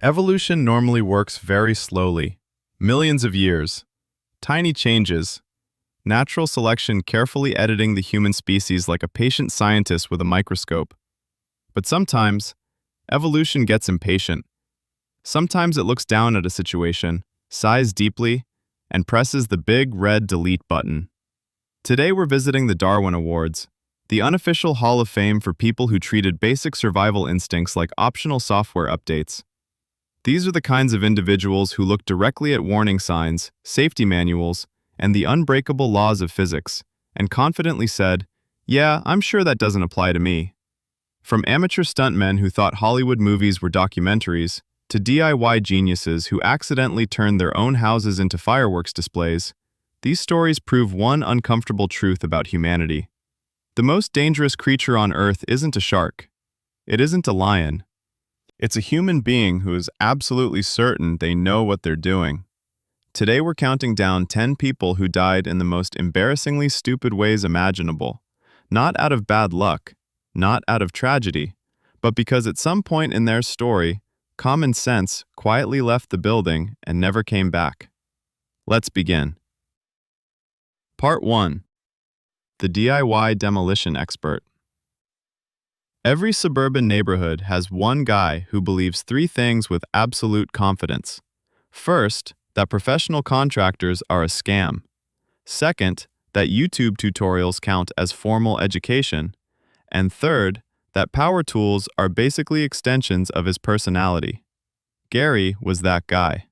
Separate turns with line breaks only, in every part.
Evolution normally works very slowly. Millions of years. Tiny changes. Natural selection carefully editing the human species like a patient scientist with a microscope. But sometimes, evolution gets impatient. Sometimes it looks down at a situation, sighs deeply, and presses the big red delete button. Today we're visiting the Darwin Awards, the unofficial Hall of Fame for people who treated basic survival instincts like optional software updates. These are the kinds of individuals who look directly at warning signs, safety manuals, and the unbreakable laws of physics, and confidently said, "Yeah, I'm sure that doesn't apply to me." From amateur stuntmen who thought Hollywood movies were documentaries, to DIY geniuses who accidentally turned their own houses into fireworks displays, these stories prove one uncomfortable truth about humanity. The most dangerous creature on Earth isn't a shark. It isn't a lion. It's a human being who is absolutely certain they know what they're doing. Today we're counting down 10 people who died in the most embarrassingly stupid ways imaginable. Not out of bad luck, not out of tragedy, but because at some point in their story, common sense quietly left the building and never came back. Let's begin. Part 1. The DIY Demolition Expert. Every suburban neighborhood has one guy who believes three things with absolute confidence. First, that professional contractors are a scam. Second, that YouTube tutorials count as formal education. And third, that power tools are basically extensions of his personality. Gary was that guy.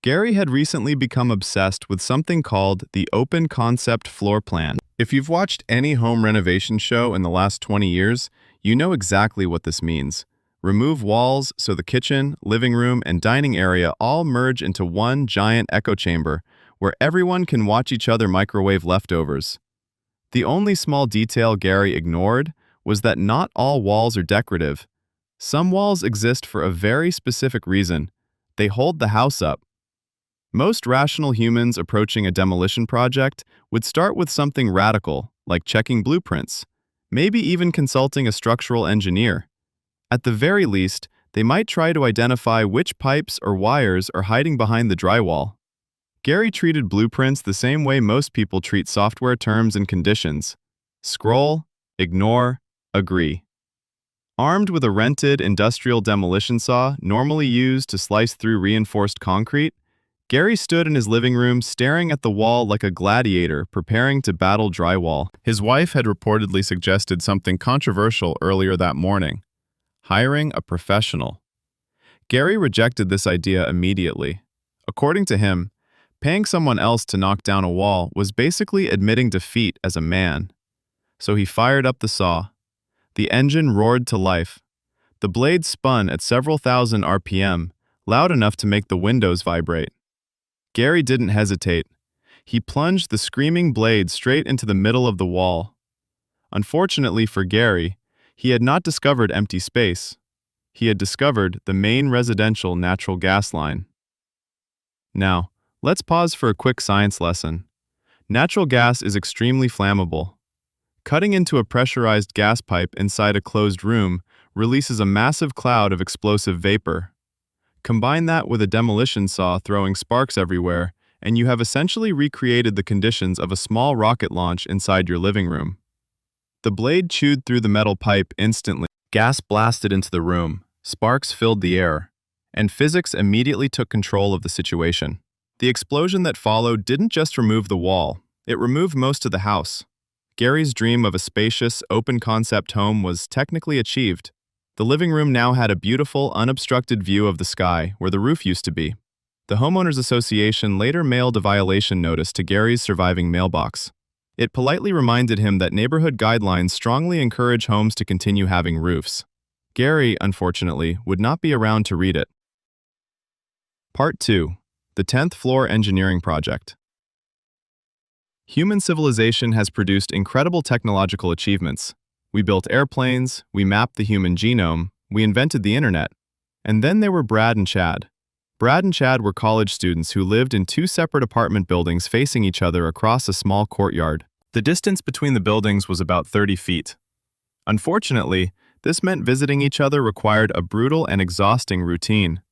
Gary had recently become obsessed with something called the open concept floor plan. If you've watched any home renovation show in the last 20 years, you know exactly what this means. Remove walls so the kitchen, living room, and dining area all merge into one giant echo chamber where everyone can watch each other microwave leftovers. The only small detail Gary ignored was that not all walls are decorative. Some walls exist for a very specific reason. They hold the house up. Most rational humans approaching a demolition project would start with something radical, like checking blueprints, maybe even consulting a structural engineer. At the very least, they might try to identify which pipes or wires are hiding behind the drywall. Gary treated blueprints the same way most people treat software terms and conditions. Scroll, ignore, agree. Armed with a rented industrial demolition saw normally used to slice through reinforced concrete, Gary stood in his living room staring at the wall like a gladiator preparing to battle drywall. His wife had reportedly suggested something controversial earlier that morning: hiring a professional. Gary rejected this idea immediately. According to him, paying someone else to knock down a wall was basically admitting defeat as a man. So he fired up the saw. The engine roared to life. The blade spun at several thousand RPM, loud enough to make the windows vibrate. Gary didn't hesitate. He plunged the screaming blade straight into the middle of the wall. Unfortunately for Gary, he had not discovered empty space. He had discovered the main residential natural gas line. Now, let's pause for a quick science lesson. Natural gas is extremely flammable. Cutting into a pressurized gas pipe inside a closed room releases a massive cloud of explosive vapor. Combine that with a demolition saw throwing sparks everywhere, and you have essentially recreated the conditions of a small rocket launch inside your living room. The blade chewed through the metal pipe instantly. Gas blasted into the room, sparks filled the air, and physics immediately took control of the situation. The explosion that followed didn't just remove the wall, it removed most of the house. Gary's dream of a spacious, open-concept home was technically achieved. The living room now had a beautiful, unobstructed view of the sky where the roof used to be. The Homeowners Association later mailed a violation notice to Gary's surviving mailbox. It politely reminded him that neighborhood guidelines strongly encourage homes to continue having roofs. Gary, unfortunately, would not be around to read it. Part 2. The 10th Floor Engineering Project. Human civilization has produced incredible technological achievements. We built airplanes, we mapped the human genome, we invented the internet. And then there were Brad and Chad. Brad and Chad were college students who lived in two separate apartment buildings facing each other across a small courtyard. The distance between the buildings was about 30 feet. Unfortunately, this meant visiting each other required a brutal and exhausting routine.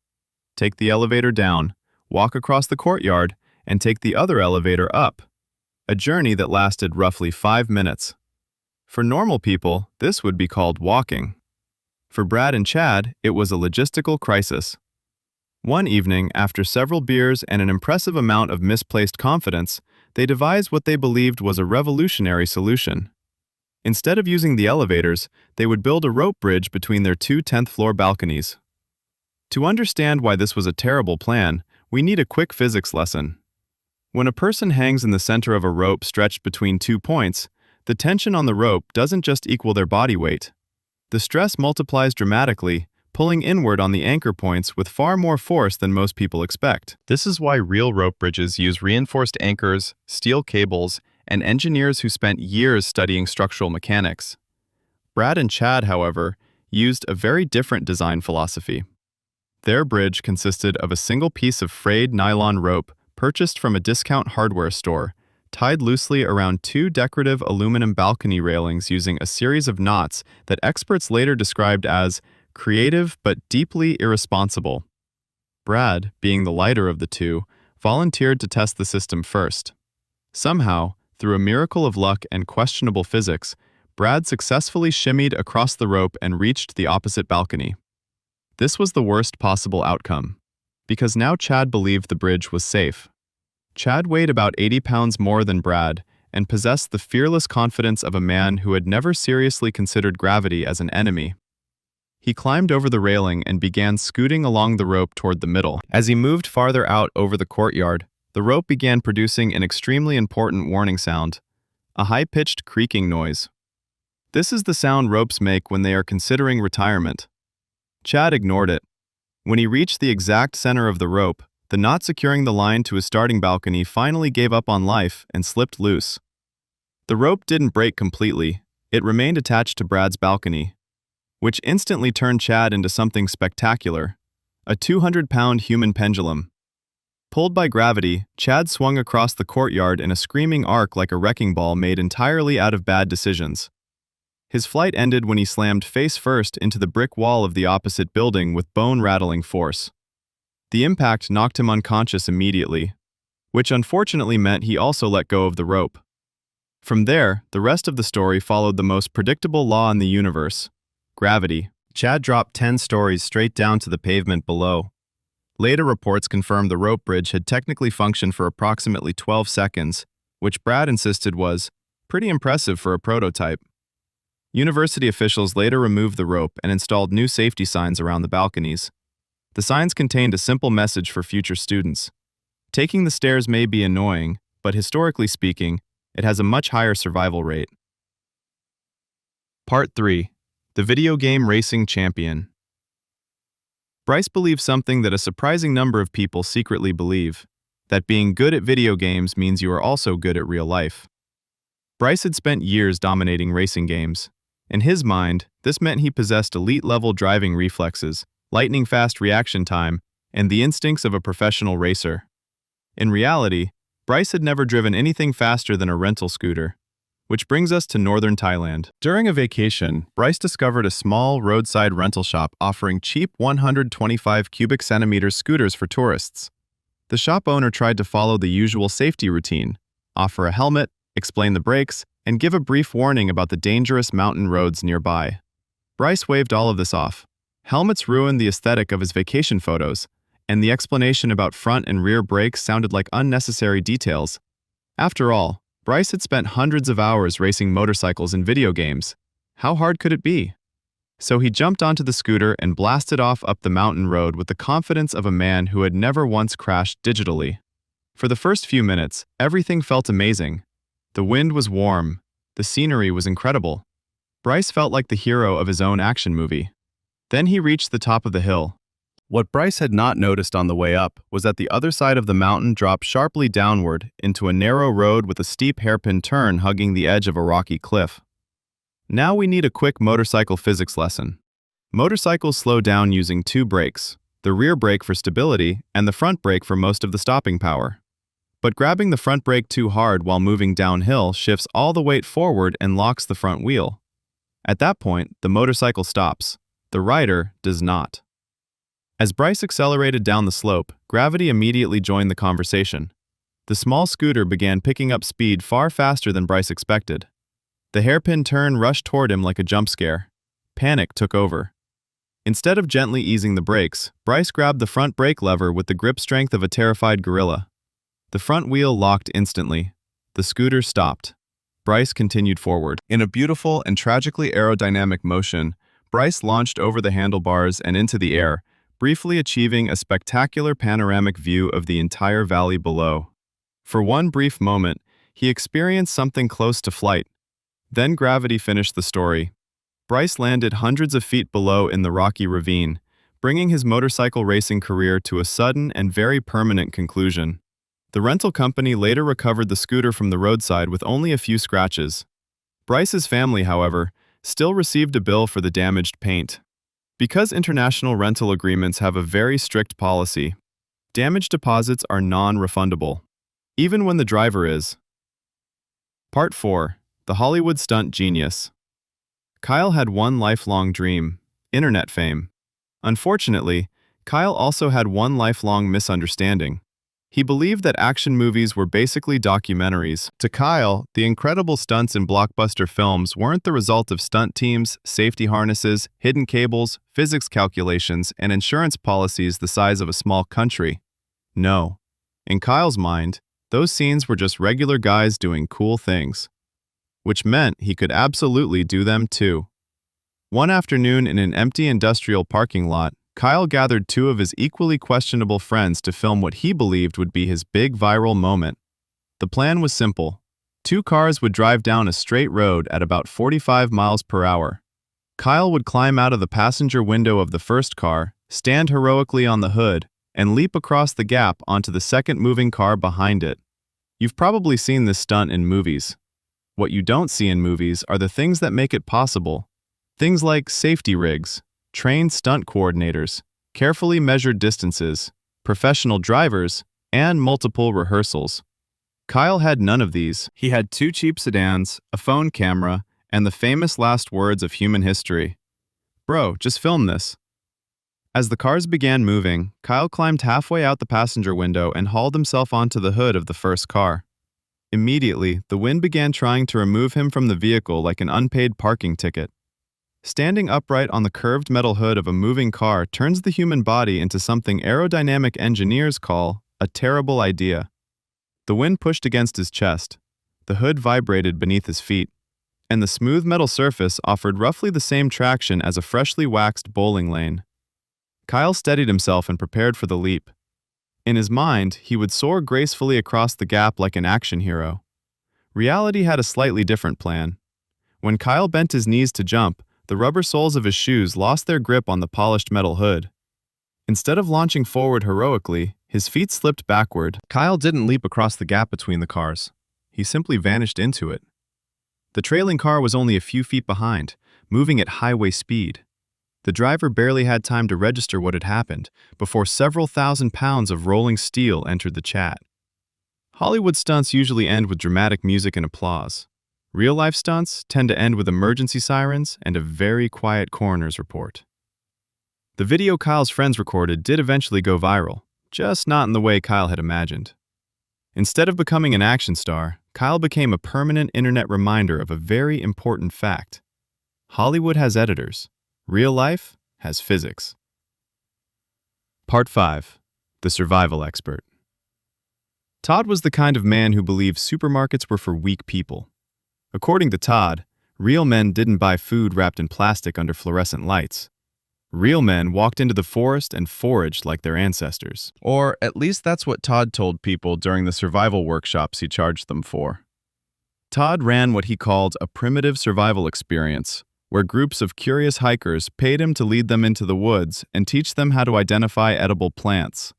take the elevator down, walk across the courtyard, and take the other elevator up. A journey that lasted roughly 5 minutes. For normal people, this would be called walking. For Brad and Chad, it was a logistical crisis. One evening, after several beers and an impressive amount of misplaced confidence, they devised what they believed was a revolutionary solution. Instead of using the elevators, they would build a rope bridge between their two 10th-floor balconies. To understand why this was a terrible plan, we need a quick physics lesson. When a person hangs in the center of a rope stretched between 2 points, the tension on the rope doesn't just equal their body weight. The stress multiplies dramatically, pulling inward on the anchor points with far more force than most people expect. This is why real rope bridges use reinforced anchors, steel cables, and engineers who spent years studying structural mechanics. Brad and Chad, however, used a very different design philosophy. Their bridge consisted of a single piece of frayed nylon rope purchased from a discount hardware store, tied loosely around 2 decorative aluminum balcony railings using a series of knots that experts later described as creative but deeply irresponsible. Brad, being the lighter of the two, volunteered to test the system first. Somehow, through a miracle of luck and questionable physics, Brad successfully shimmied across the rope and reached the opposite balcony. This was the worst possible outcome, because now Chad believed the bridge was safe. Chad weighed about 80 pounds more than Brad and possessed the fearless confidence of a man who had never seriously considered gravity as an enemy. He climbed over the railing and began scooting along the rope toward the middle. As he moved farther out over the courtyard, the rope began producing an extremely important warning sound, a high-pitched creaking noise. This is the sound ropes make when they are considering retirement. Chad ignored it. When he reached the exact center of the rope, the knot securing the line to his starting balcony finally gave up on life and slipped loose. The rope didn't break completely. It remained attached to Brad's balcony, which instantly turned Chad into something spectacular, a 200-pound human pendulum. Pulled by gravity, Chad swung across the courtyard in a screaming arc like a wrecking ball made entirely out of bad decisions. His flight ended when he slammed face first into the brick wall of the opposite building with bone-rattling force. The impact knocked him unconscious immediately, which unfortunately meant he also let go of the rope. From there, the rest of the story followed the most predictable law in the universe: gravity. Chad dropped 10 stories straight down to the pavement below. Later reports confirmed the rope bridge had technically functioned for approximately 12 seconds, which Brad insisted was pretty impressive for a prototype. University officials later removed the rope and installed new safety signs around the balconies. The signs contained a simple message for future students. Taking the stairs may be annoying, but historically speaking, it has a much higher survival rate. Part 3. The Video Game Racing Champion. Bryce believes something that a surprising number of people secretly believe, that being good at video games means you are also good at real life. Bryce had spent years dominating racing games. In his mind, this meant he possessed elite-level driving reflexes, lightning-fast reaction time, and the instincts of a professional racer. In reality, Bryce had never driven anything faster than a rental scooter. Which brings us to northern Thailand. During a vacation, Bryce discovered a small roadside rental shop offering cheap 125 cubic centimeter scooters for tourists. The shop owner tried to follow the usual safety routine, offer a helmet, explain the brakes, and give a brief warning about the dangerous mountain roads nearby. Bryce waved all of this off. Helmets ruined the aesthetic of his vacation photos, and the explanation about front and rear brakes sounded like unnecessary details. After all, Bryce had spent hundreds of hours racing motorcycles in video games. How hard could it be? So he jumped onto the scooter and blasted off up the mountain road with the confidence of a man who had never once crashed digitally. For the first few minutes, everything felt amazing. The wind was warm. The scenery was incredible. Bryce felt like the hero of his own action movie. Then he reached the top of the hill. What Bryce had not noticed on the way up was that the other side of the mountain dropped sharply downward into a narrow road with a steep hairpin turn hugging the edge of a rocky cliff. Now we need a quick motorcycle physics lesson. Motorcycles slow down using 2 brakes, the rear brake for stability and the front brake for most of the stopping power. But grabbing the front brake too hard while moving downhill shifts all the weight forward and locks the front wheel. At that point, the motorcycle stops. The rider does not. As Bryce accelerated down the slope, gravity immediately joined the conversation. The small scooter began picking up speed far faster than Bryce expected. The hairpin turn rushed toward him like a jump scare. Panic took over. Instead of gently easing the brakes, Bryce grabbed the front brake lever with the grip strength of a terrified gorilla. The front wheel locked instantly. The scooter stopped. Bryce continued forward. In a beautiful and tragically aerodynamic motion, Bryce launched over the handlebars and into the air, briefly achieving a spectacular panoramic view of the entire valley below. For one brief moment, he experienced something close to flight. Then gravity finished the story. Bryce landed hundreds of feet below in the rocky ravine, bringing his motorcycle racing career to a sudden and very permanent conclusion. The rental company later recovered the scooter from the roadside with only a few scratches. Bryce's family, however, still received a bill for the damaged paint. Because international rental agreements have a very strict policy, damage deposits are non-refundable, even when the driver is. Part 4. The Hollywood Stunt Genius. Kyle had one lifelong dream: internet fame. Unfortunately, Kyle also had one lifelong misunderstanding. He believed that action movies were basically documentaries. To Kyle, the incredible stunts in blockbuster films weren't the result of stunt teams, safety harnesses, hidden cables, physics calculations, and insurance policies the size of a small country. No. In Kyle's mind, those scenes were just regular guys doing cool things. Which meant he could absolutely do them too. One afternoon in an empty industrial parking lot, Kyle gathered two of his equally questionable friends to film what he believed would be his big viral moment. The plan was simple. Two cars would drive down a straight road at about 45 miles per hour. Kyle would climb out of the passenger window of the first car, stand heroically on the hood, and leap across the gap onto the second moving car behind it. You've probably seen this stunt in movies. What you don't see in movies are the things that make it possible. Things like safety rigs, trained stunt coordinators, carefully measured distances, professional drivers, and multiple rehearsals. Kyle had none of these. He had two cheap sedans, a phone camera, and the famous last words of human history. "Bro, just film this." As the cars began moving, Kyle climbed halfway out the passenger window and hauled himself onto the hood of the first car. Immediately, the wind began trying to remove him from the vehicle like an unpaid parking ticket. Standing upright on the curved metal hood of a moving car turns the human body into something aerodynamic engineers call a terrible idea. The wind pushed against his chest, the hood vibrated beneath his feet, and the smooth metal surface offered roughly the same traction as a freshly waxed bowling lane. Kyle steadied himself and prepared for the leap. In his mind, he would soar gracefully across the gap like an action hero. Reality had a slightly different plan. When Kyle bent his knees to jump, the rubber soles of his shoes lost their grip on the polished metal hood. Instead of launching forward heroically, his feet slipped backward. Kyle didn't leap across the gap between the cars. He simply vanished into it. The trailing car was only a few feet behind, moving at highway speed. The driver barely had time to register what had happened before several thousand pounds of rolling steel entered the chat. Hollywood stunts usually end with dramatic music and applause. Real-life stunts tend to end with emergency sirens and a very quiet coroner's report. The video Kyle's friends recorded did eventually go viral, just not in the way Kyle had imagined. Instead of becoming an action star, Kyle became a permanent internet reminder of a very important fact. Hollywood has editors. Real life has physics. Part 5. The Survival Expert. Todd was the kind of man who believed supermarkets were for weak people. According to Todd, real men didn't buy food wrapped in plastic under fluorescent lights. Real men walked into the forest and foraged like their ancestors. Or at least that's what Todd told people during the survival workshops he charged them for. Todd ran what he called a primitive survival experience, where groups of curious hikers paid him to lead them into the woods and teach them how to identify edible plants.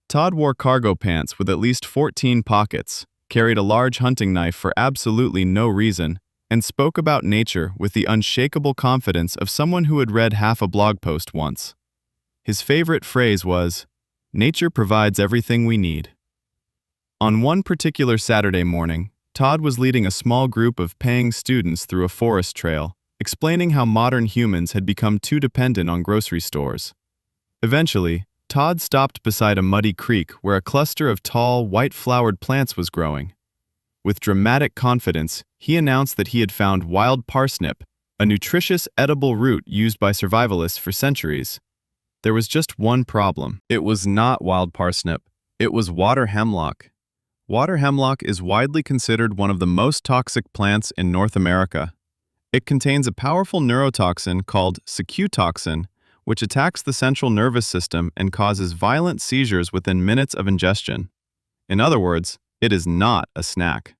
Todd wore cargo pants with at least 14 pockets, carried a large hunting knife for absolutely no reason, and spoke about nature with the unshakable confidence of someone who had read half a blog post once. His favorite phrase was, "Nature provides everything we need." On one particular Saturday morning, Todd was leading a small group of paying students through a forest trail, explaining how modern humans had become too dependent on grocery stores. Eventually, Todd stopped beside a muddy creek where a cluster of tall, white-flowered plants was growing. With dramatic confidence, he announced that he had found wild parsnip, a nutritious edible root used by survivalists for centuries. There was just one problem. It was not wild parsnip. It was water hemlock. Water hemlock is widely considered one of the most toxic plants in North America. It contains a powerful neurotoxin called sacutoxin, which attacks the central nervous system and causes violent seizures within minutes of ingestion. In other words, it is not a snack.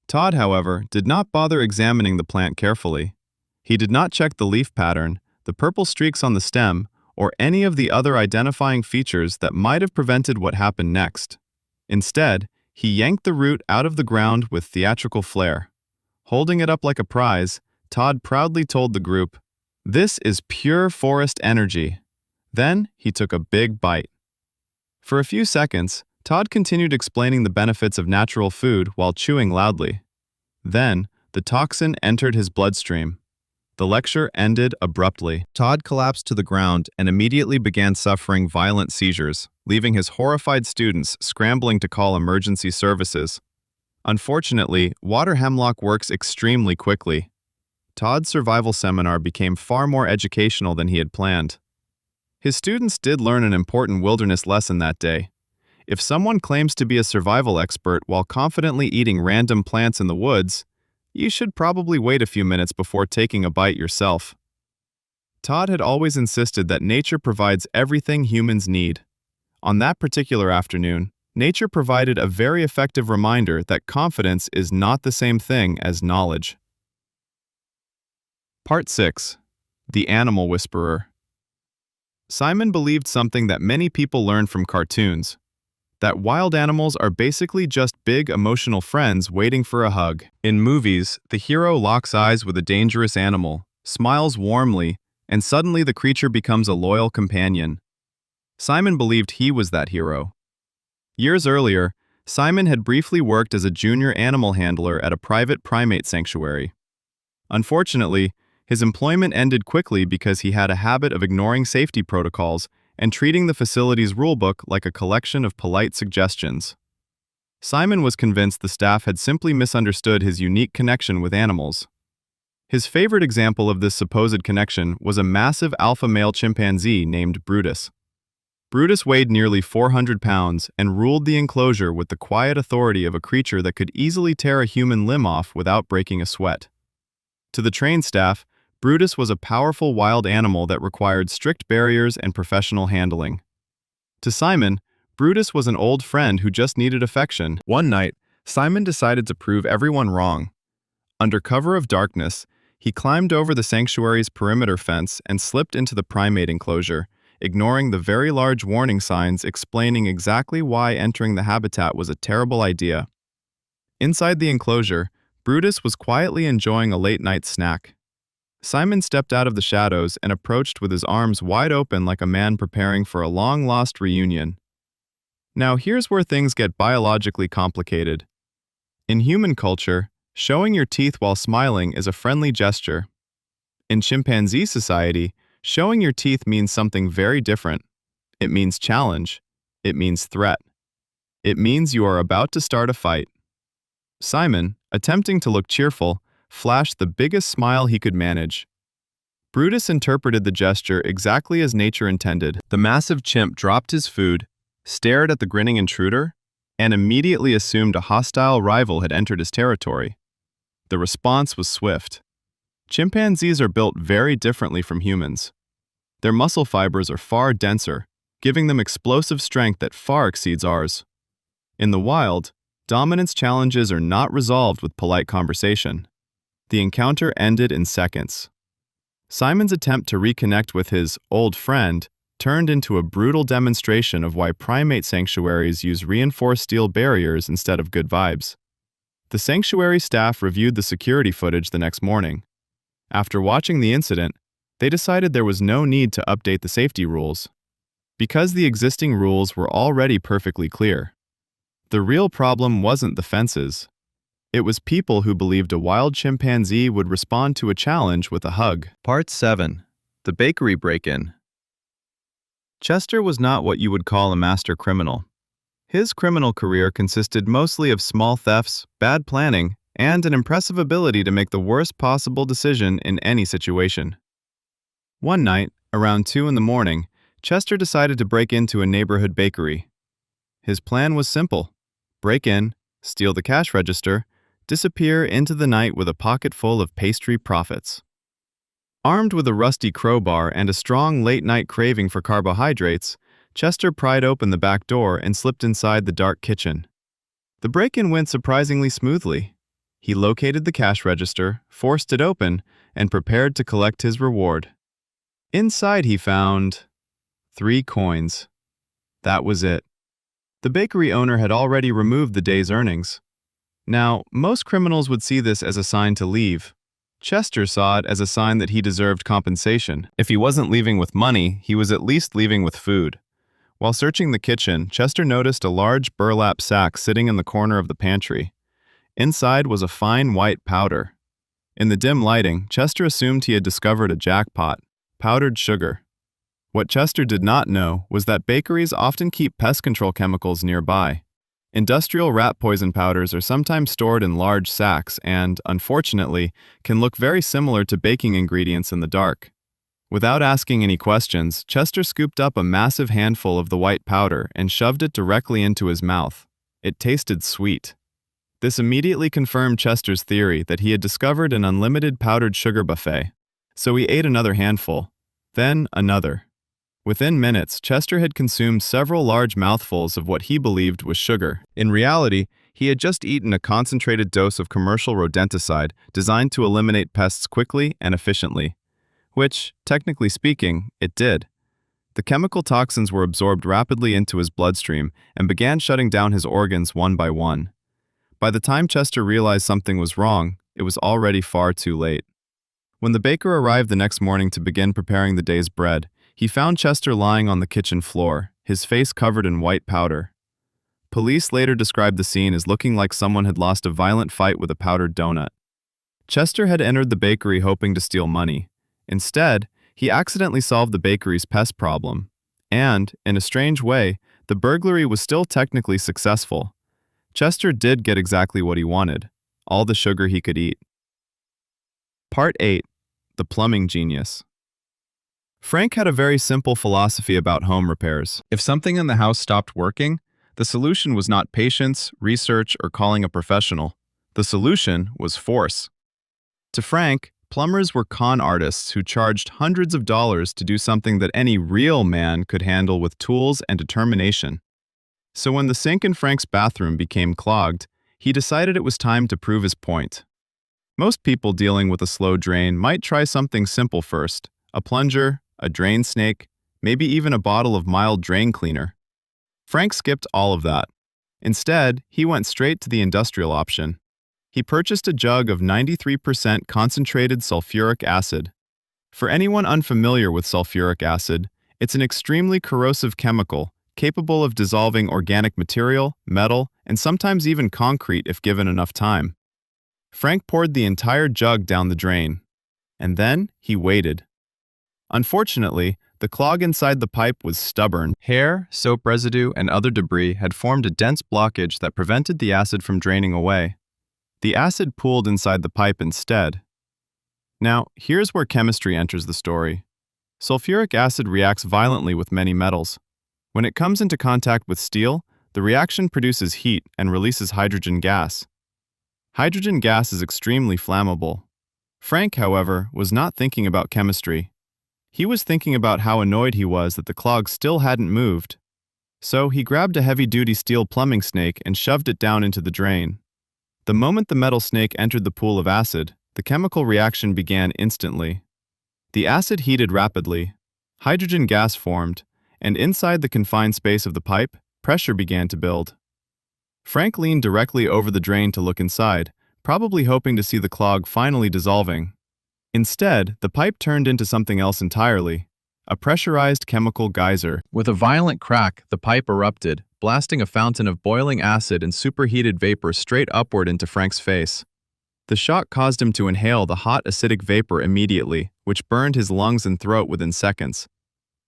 Todd, however, did not bother examining the plant carefully. He did not check the leaf pattern, the purple streaks on the stem, or any of the other identifying features that might have prevented what happened next. Instead, he yanked the root out of the ground with theatrical flair. Holding it up like a prize, Todd proudly told the group, "This is pure forest energy." Then he took a big bite. For a few seconds, Todd continued explaining the benefits of natural food while chewing loudly. Then, the toxin entered his bloodstream. The lecture ended abruptly. Todd collapsed to the ground and immediately began suffering violent seizures, leaving his horrified students scrambling to call emergency services. Unfortunately, water hemlock works extremely quickly. Todd's survival seminar became far more educational than he had planned. His students did learn an important wilderness lesson that day. If someone claims to be a survival expert while confidently eating random plants in the woods, you should probably wait a few minutes before taking a bite yourself. Todd had always insisted that nature provides everything humans need. On that particular afternoon, nature provided a very effective reminder that confidence is not the same thing as knowledge. Part 6. The Animal Whisperer. Simon believed something that many people learn from cartoons, that wild animals are basically just big emotional friends waiting for a hug. In movies, the hero locks eyes with a dangerous animal, smiles warmly, and suddenly the creature becomes a loyal companion. Simon believed he was that hero. Years earlier, Simon had briefly worked as a junior animal handler at a private primate sanctuary. Unfortunately, his employment ended quickly because he had a habit of ignoring safety protocols and treating the facility's rulebook like a collection of polite suggestions. Simon was convinced the staff had simply misunderstood his unique connection with animals. His favorite example of this supposed connection was a massive alpha male chimpanzee named Brutus. Brutus weighed nearly 400 pounds and ruled the enclosure with the quiet authority of a creature that could easily tear a human limb off without breaking a sweat. To the trained staff, Brutus was a powerful wild animal that required strict barriers and professional handling. To Simon, Brutus was an old friend who just needed affection. One night, Simon decided to prove everyone wrong. Under cover of darkness, he climbed over the sanctuary's perimeter fence and slipped into the primate enclosure, ignoring the very large warning signs explaining exactly why entering the habitat was a terrible idea. Inside the enclosure, Brutus was quietly enjoying a late-night snack. Simon stepped out of the shadows and approached with his arms wide open like a man preparing for a long-lost reunion. Now here's where things get biologically complicated. In human culture, showing your teeth while smiling is a friendly gesture. In chimpanzee society, showing your teeth means something very different. It means challenge. It means threat. It means you are about to start a fight. Simon, attempting to look cheerful, flashed the biggest smile he could manage. Brutus interpreted the gesture exactly as nature intended. The massive chimp dropped his food, stared at the grinning intruder, and immediately assumed a hostile rival had entered his territory. The response was swift. Chimpanzees are built very differently from humans. Their muscle fibers are far denser, giving them explosive strength that far exceeds ours. In the wild, dominance challenges are not resolved with polite conversation. The encounter ended in seconds. Simon's attempt to reconnect with his old friend turned into a brutal demonstration of why primate sanctuaries use reinforced steel barriers instead of good vibes. The sanctuary staff reviewed the security footage the next morning. After watching the incident, they decided there was no need to update the safety rules, because the existing rules were already perfectly clear. The real problem wasn't the fences. It was people who believed a wild chimpanzee would respond to a challenge with a hug. Part 7. The Bakery Break-In. Chester was not what you would call a master criminal. His criminal career consisted mostly of small thefts, bad planning, and an impressive ability to make the worst possible decision in any situation. One night, around 2 in the morning, Chester decided to break into a neighborhood bakery. His plan was simple: break in, steal the cash register, disappear into the night with a pocket full of pastry profits. Armed with a rusty crowbar and a strong late-night craving for carbohydrates, Chester pried open the back door and slipped inside the dark kitchen. The break-in went surprisingly smoothly. He located the cash register, forced it open, and prepared to collect his reward. Inside he found 3 coins. That was it. The bakery owner had already removed the day's earnings. Now, most criminals would see this as a sign to leave. Chester saw it as a sign that he deserved compensation. If he wasn't leaving with money, he was at least leaving with food. While searching the kitchen, Chester noticed a large burlap sack sitting in the corner of the pantry. Inside was a fine white powder. In the dim lighting, Chester assumed he had discovered a jackpot: powdered sugar. What Chester did not know was that bakeries often keep pest control chemicals nearby. Industrial rat poison powders are sometimes stored in large sacks and, unfortunately, can look very similar to baking ingredients in the dark. Without asking any questions, Chester scooped up a massive handful of the white powder and shoved it directly into his mouth. It tasted sweet. This immediately confirmed Chester's theory that he had discovered an unlimited powdered sugar buffet. So he ate another handful, then another. Within minutes, Chester had consumed several large mouthfuls of what he believed was sugar. In reality, he had just eaten a concentrated dose of commercial rodenticide designed to eliminate pests quickly and efficiently. Which, technically speaking, it did. The chemical toxins were absorbed rapidly into his bloodstream and began shutting down his organs one by one. By the time Chester realized something was wrong, it was already far too late. When the baker arrived the next morning to begin preparing the day's bread, he found Chester lying on the kitchen floor, his face covered in white powder. Police later described the scene as looking like someone had lost a violent fight with a powdered donut. Chester had entered the bakery hoping to steal money. Instead, he accidentally solved the bakery's pest problem. And, in a strange way, the burglary was still technically successful. Chester did get exactly what he wanted: all the sugar he could eat. Part 8. The Plumbing Genius. Frank had a very simple philosophy about home repairs. If something in the house stopped working, the solution was not patience, research, or calling a professional. The solution was force. To Frank, plumbers were con artists who charged hundreds of dollars to do something that any real man could handle with tools and determination. So when the sink in Frank's bathroom became clogged, he decided it was time to prove his point. Most people dealing with a slow drain might try something simple first: a plunger, a drain snake, maybe even a bottle of mild drain cleaner. Frank skipped all of that. Instead, he went straight to the industrial option. He purchased a jug of 93% concentrated sulfuric acid. For anyone unfamiliar with sulfuric acid, it's an extremely corrosive chemical capable of dissolving organic material, metal, and sometimes even concrete if given enough time. Frank poured the entire jug down the drain. And then he waited. Unfortunately, the clog inside the pipe was stubborn. Hair, soap residue, and other debris had formed a dense blockage that prevented the acid from draining away. The acid pooled inside the pipe instead. Now, here's where chemistry enters the story. Sulfuric acid reacts violently with many metals. When it comes into contact with steel, the reaction produces heat and releases hydrogen gas. Hydrogen gas is extremely flammable. Frank, however, was not thinking about chemistry. He was thinking about how annoyed he was that the clog still hadn't moved. So he grabbed a heavy-duty steel plumbing snake and shoved it down into the drain. The moment the metal snake entered the pool of acid, the chemical reaction began instantly. The acid heated rapidly. Hydrogen gas formed, and inside the confined space of the pipe, pressure began to build. Frank leaned directly over the drain to look inside, probably hoping to see the clog finally dissolving. Instead, the pipe turned into something else entirely: a pressurized chemical geyser. With a violent crack, the pipe erupted, blasting a fountain of boiling acid and superheated vapor straight upward into Frank's face. The shock caused him to inhale the hot acidic vapor immediately, which burned his lungs and throat within seconds.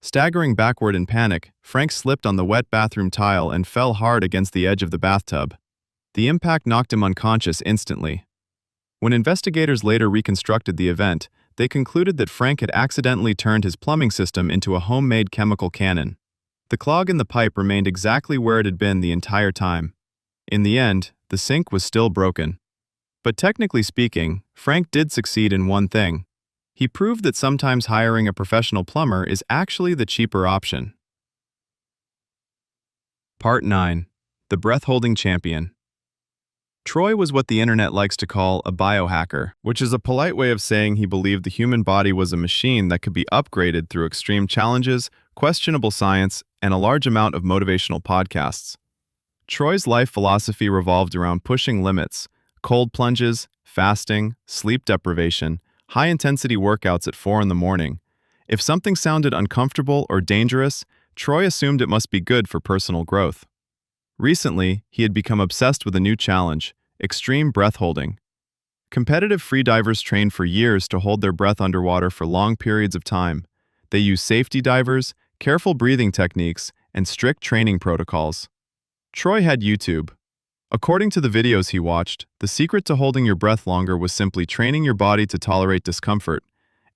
Staggering backward in panic, Frank slipped on the wet bathroom tile and fell hard against the edge of the bathtub. The impact knocked him unconscious instantly. When investigators later reconstructed the event, they concluded that Frank had accidentally turned his plumbing system into a homemade chemical cannon. The clog in the pipe remained exactly where it had been the entire time. In the end, the sink was still broken. But technically speaking, Frank did succeed in one thing. He proved that sometimes hiring a professional plumber is actually the cheaper option. Part 9. The Breath-Holding Champion. Troy was what the internet likes to call a biohacker, which is a polite way of saying he believed the human body was a machine that could be upgraded through extreme challenges, questionable science, and a large amount of motivational podcasts. Troy's life philosophy revolved around pushing limits, cold plunges, fasting, sleep deprivation, high-intensity workouts at 4 in the morning. If something sounded uncomfortable or dangerous, Troy assumed it must be good for personal growth. Recently, he had become obsessed with a new challenge: extreme breath holding. Competitive freedivers train for years to hold their breath underwater for long periods of time. They use safety divers, careful breathing techniques, and strict training protocols. Troy had YouTube. According to the videos he watched, the secret to holding your breath longer was simply training your body to tolerate discomfort.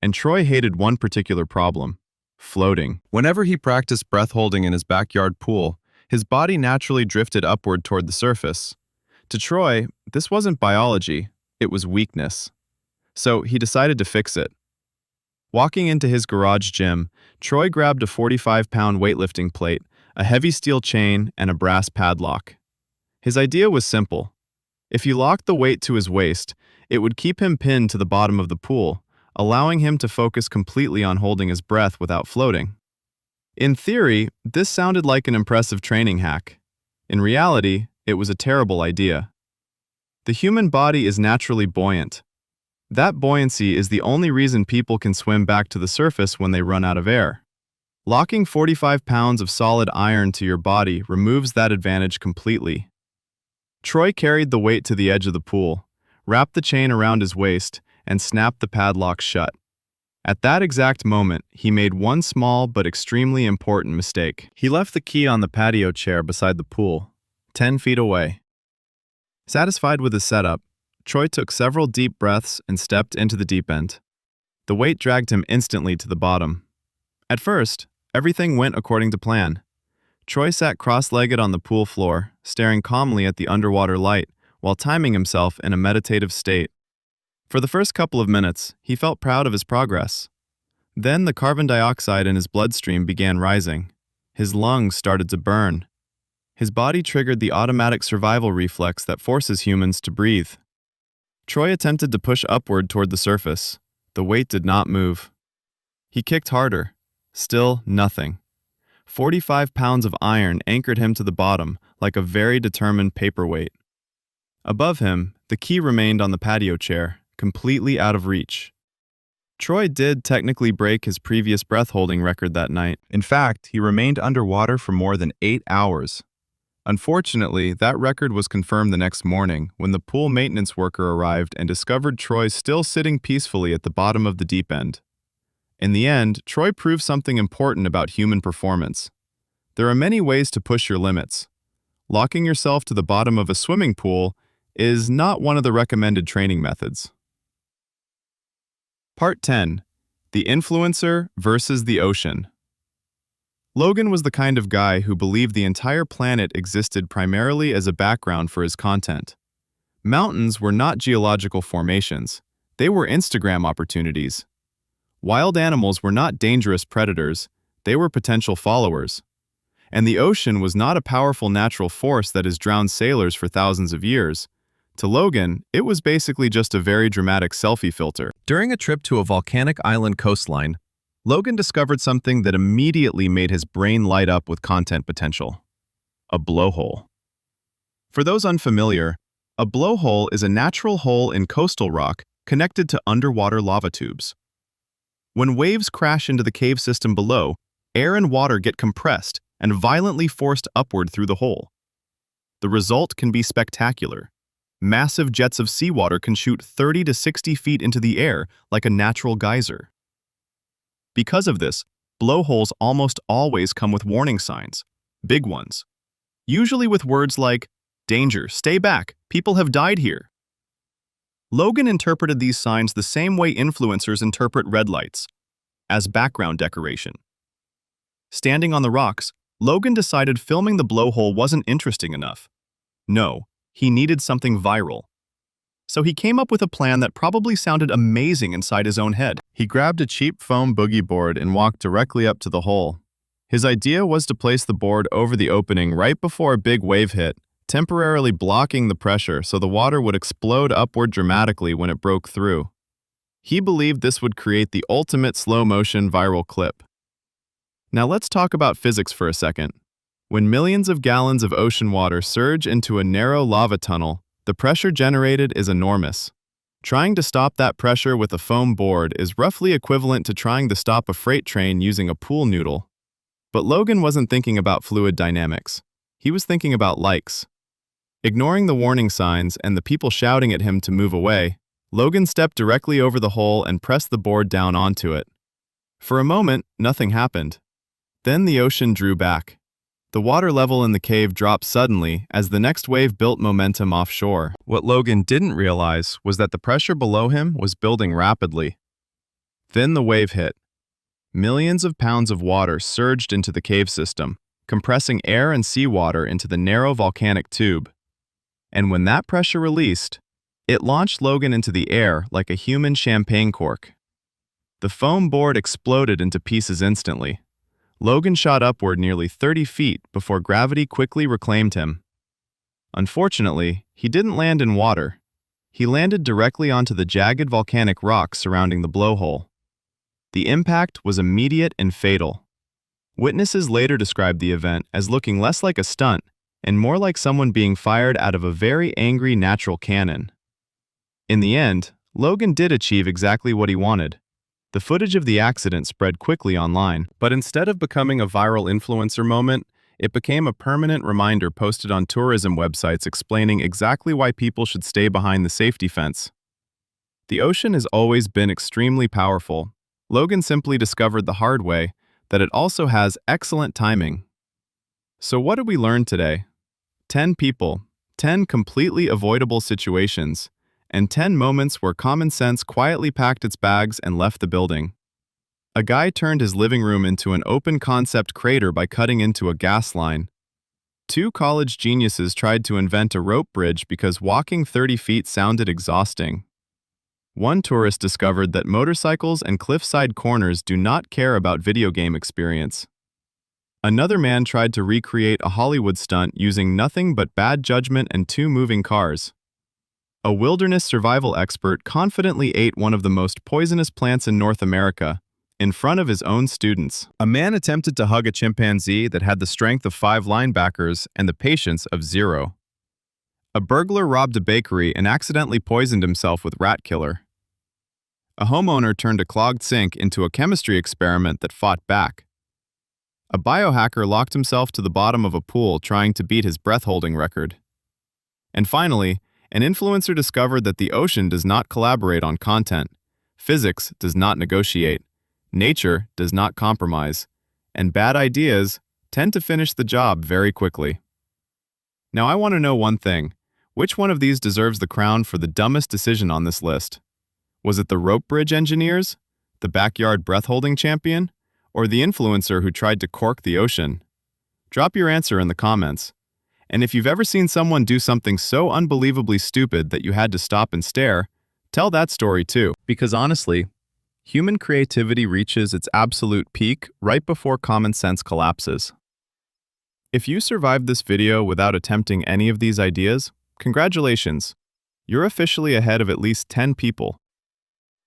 And Troy hated one particular problem: floating. Whenever he practiced breath holding in his backyard pool, his body naturally drifted upward toward the surface. To Troy, this wasn't biology, it was weakness. So he decided to fix it. Walking into his garage gym, Troy grabbed a 45-pound weightlifting plate, a heavy steel chain, and a brass padlock. His idea was simple. If he locked the weight to his waist, it would keep him pinned to the bottom of the pool, allowing him to focus completely on holding his breath without floating. In theory, this sounded like an impressive training hack. In reality, it was a terrible idea. The human body is naturally buoyant. That buoyancy is the only reason people can swim back to the surface when they run out of air. Locking 45 pounds of solid iron to your body removes that advantage completely. Troy carried the weight to the edge of the pool, wrapped the chain around his waist, and snapped the padlock shut. At that exact moment, he made one small but extremely important mistake. He left the key on the patio chair beside the pool, 10 feet away. Satisfied with his setup, Troy took several deep breaths and stepped into the deep end. The weight dragged him instantly to the bottom. At first, everything went according to plan. Troy sat cross-legged on the pool floor, staring calmly at the underwater light while timing himself in a meditative state. For the first couple of minutes, he felt proud of his progress. Then the carbon dioxide in his bloodstream began rising. His lungs started to burn. His body triggered the automatic survival reflex that forces humans to breathe. Troy attempted to push upward toward the surface. The weight did not move. He kicked harder. Still nothing. 45 pounds of iron anchored him to the bottom like a very determined paperweight. Above him, the key remained on the patio chair, completely out of reach. Troy did technically break his previous breath-holding record that night. In fact, he remained underwater for more than 8 hours. Unfortunately, that record was confirmed the next morning when the pool maintenance worker arrived and discovered Troy still sitting peacefully at the bottom of the deep end. In the end, Troy proved something important about human performance. There are many ways to push your limits. Locking yourself to the bottom of a swimming pool is not one of the recommended training methods. Part 10. The Influencer versus the Ocean. Logan was the kind of guy who believed the entire planet existed primarily as a background for his content. Mountains were not geological formations. They were Instagram opportunities. Wild animals were not dangerous predators. They were potential followers. And the ocean was not a powerful natural force that has drowned sailors for thousands of years. To Logan, it was basically just a very dramatic selfie filter. During a trip to a volcanic island coastline, Logan discovered something that immediately made his brain light up with content potential: a blowhole. For those unfamiliar, a blowhole is a natural hole in coastal rock connected to underwater lava tubes. When waves crash into the cave system below, air and water get compressed and violently forced upward through the hole. The result can be spectacular. Massive jets of seawater can shoot 30 to 60 feet into the air like a natural geyser. Because of this, blowholes almost always come with warning signs, big ones, usually with words like, "Danger, stay back, people have died here." Logan interpreted these signs the same way influencers interpret red lights, as background decoration. Standing on the rocks, Logan decided filming the blowhole wasn't interesting enough. No, he needed something viral. So he came up with a plan that probably sounded amazing inside his own head. He grabbed a cheap foam boogie board and walked directly up to the hole. His idea was to place the board over the opening right before a big wave hit, temporarily blocking the pressure so the water would explode upward dramatically when it broke through. He believed this would create the ultimate slow-motion viral clip. Now let's talk about physics for a second. When millions of gallons of ocean water surge into a narrow lava tunnel, the pressure generated is enormous. Trying to stop that pressure with a foam board is roughly equivalent to trying to stop a freight train using a pool noodle. But Logan wasn't thinking about fluid dynamics. He was thinking about likes. Ignoring the warning signs and the people shouting at him to move away, Logan stepped directly over the hole and pressed the board down onto it. For a moment, nothing happened. Then the ocean drew back. The water level in the cave dropped suddenly as the next wave built momentum offshore. What Logan didn't realize was that the pressure below him was building rapidly. Then the wave hit. Millions of pounds of water surged into the cave system, compressing air and seawater into the narrow volcanic tube. And when that pressure released, it launched Logan into the air like a human champagne cork. The foam board exploded into pieces instantly. Logan shot upward nearly 30 feet before gravity quickly reclaimed him. Unfortunately, he didn't land in water. He landed directly onto the jagged volcanic rocks surrounding the blowhole. The impact was immediate and fatal. Witnesses later described the event as looking less like a stunt and more like someone being fired out of a very angry natural cannon. In the end, Logan did achieve exactly what he wanted. The footage of the accident spread quickly online, but instead of becoming a viral influencer moment, it became a permanent reminder posted on tourism websites explaining exactly why people should stay behind the safety fence. The ocean has always been extremely powerful. Logan simply discovered the hard way that it also has excellent timing. So what did we learn today? 10 people, 10 completely avoidable situations, and 10 moments where common sense quietly packed its bags and left the building. A guy turned his living room into an open-concept crater by cutting into a gas line. 2 college geniuses tried to invent a rope bridge because walking 30 feet sounded exhausting. 1 tourist discovered that motorcycles and cliffside corners do not care about video game experience. Another man tried to recreate a Hollywood stunt using nothing but bad judgment and 2 moving cars. A wilderness survival expert confidently ate one of the most poisonous plants in North America, in front of his own students. A man attempted to hug a chimpanzee that had the strength of 5 linebackers and the patience of 0. A burglar robbed a bakery and accidentally poisoned himself with rat killer. A homeowner turned a clogged sink into a chemistry experiment that fought back. A biohacker locked himself to the bottom of a pool trying to beat his breath-holding record. And finally, an influencer discovered that the ocean does not collaborate on content, physics does not negotiate, nature does not compromise, and bad ideas tend to finish the job very quickly. Now I want to know one thing. Which one of these deserves the crown for the dumbest decision on this list? Was it the rope bridge engineers, the backyard breath-holding champion, or the influencer who tried to cork the ocean? Drop your answer in the comments. And if you've ever seen someone do something so unbelievably stupid that you had to stop and stare, tell that story too. Because honestly, human creativity reaches its absolute peak right before common sense collapses. If you survived this video without attempting any of these ideas, congratulations. You're officially ahead of at least 10 people.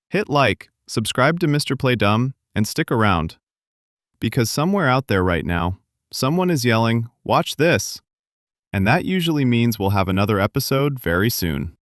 Hit like, subscribe to Mr. Play Dumb, and stick around. Because somewhere out there right now, someone is yelling, "Watch this!" And that usually means we'll have another episode very soon.